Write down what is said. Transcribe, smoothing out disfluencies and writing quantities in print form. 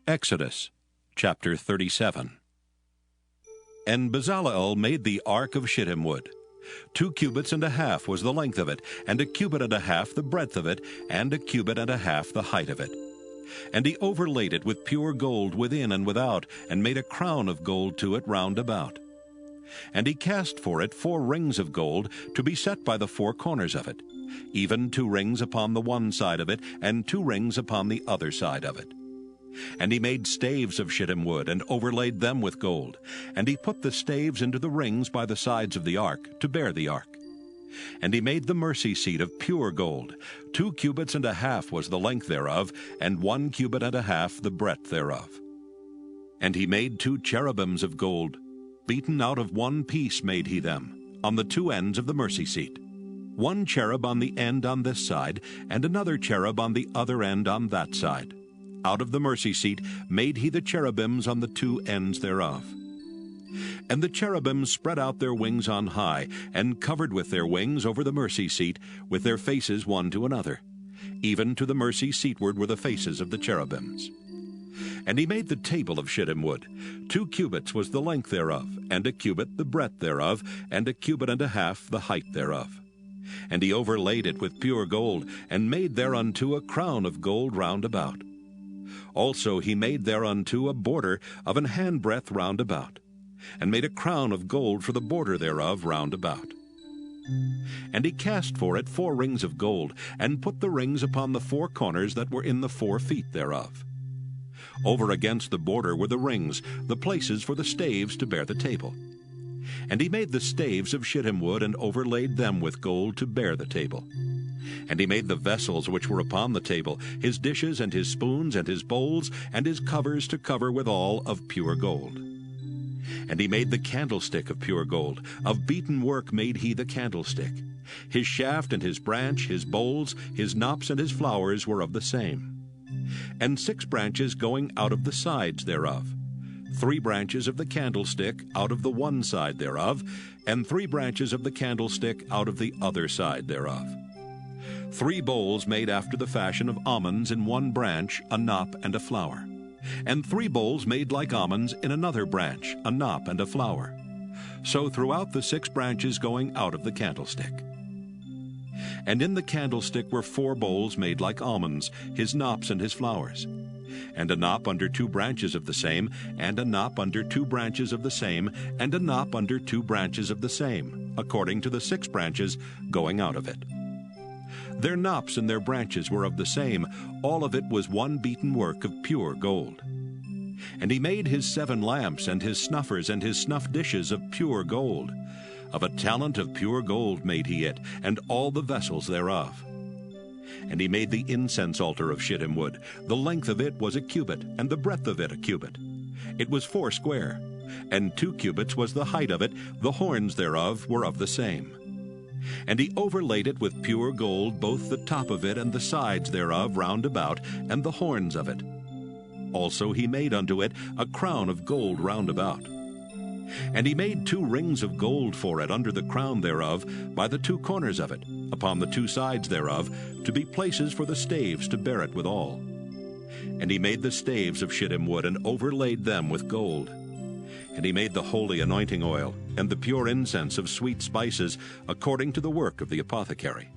Exodus chapter 37. And Bezaleel made the ark of shittim wood. 2 cubits and a half was the length of it, and 1 cubit and a half the breadth of it, and 1 cubit and a half the height of it. And he overlaid it with pure gold within and without, and made a crown of gold to it round about. And he cast for it 4 rings of gold, to be set by the 4 corners of it, even 2 rings upon the one side of it, and 2 rings upon the other side of it. And he made staves of shittim wood, and overlaid them with gold. And he put the staves into the rings by the sides of the ark, to bear the ark. And he made the mercy seat of pure gold. 2 cubits and a half was the length thereof, and 1 cubit and a half the breadth thereof. And he made 2 cherubims of gold. Beaten out of one piece made he them, on the 2 ends of the mercy seat. 1 cherub on the end on this side, and another cherub on the other end on that side. Out of the mercy seat made he the cherubims on the 2 ends thereof. And the cherubims spread out their wings on high, and covered with their wings over the mercy seat, with their faces one to another. Even to the mercy seatward were the faces of the cherubims. And he made the table of shittim wood. 2 cubits was the length thereof, and 1 cubit the breadth thereof, and 1 cubit and a half the height thereof. And he overlaid it with pure gold, and made thereunto a crown of gold round about. Also he made thereunto a border of an handbreadth round about, and made a crown of gold for the border thereof round about. And he cast for it 4 rings of gold, and put the rings upon the 4 corners that were in the 4 feet thereof. Over against the border were the rings, the places for the staves to bear the table. And he made the staves of shittim wood, and overlaid them with gold to bear the table. And he made the vessels which were upon the table, his dishes and his spoons and his bowls, and his covers to cover withal of pure gold. And he made the candlestick of pure gold. Of beaten work made he the candlestick. His shaft and his branch, his bowls, his knops and his flowers were of the same. And 6 branches going out of the sides thereof. 3 branches of the candlestick out of the one side thereof, and 3 branches of the candlestick out of the other side thereof. 3 bowls made after the fashion of almonds in one branch, a knop and a flower. And 3 bowls made like almonds in another branch, a knop and a flower. So throughout the 6 branches going out of the candlestick. And in the candlestick were 4 bowls made like almonds, his knops and his flowers. And a knop under 2 branches of the same, and a knop under 2 branches of the same, and a knop under 2 branches of the same, according to the 6 branches going out of it. Their knops and their branches were of the same, all of it was one beaten work of pure gold. And he made his 7 lamps, and his snuffers, and his snuff dishes of pure gold. Of a talent of pure gold made he it, and all the vessels thereof. And he made the incense altar of shittim wood. The length of it was 1 cubit, and the breadth of it 1 cubit. It was 4 square, and 2 cubits was the height of it. The horns thereof were of the same. And he overlaid it with pure gold, both the top of it and the sides thereof round about, and the horns of it. Also he made unto it a crown of gold round about. And he made 2 rings of gold for it under the crown thereof, by the 2 corners of it, upon the 2 sides thereof, to be places for the staves to bear it withal. And he made the staves of shittim wood, and overlaid them with gold. And he made the holy anointing oil, and the pure incense of sweet spices, according to the work of the apothecary.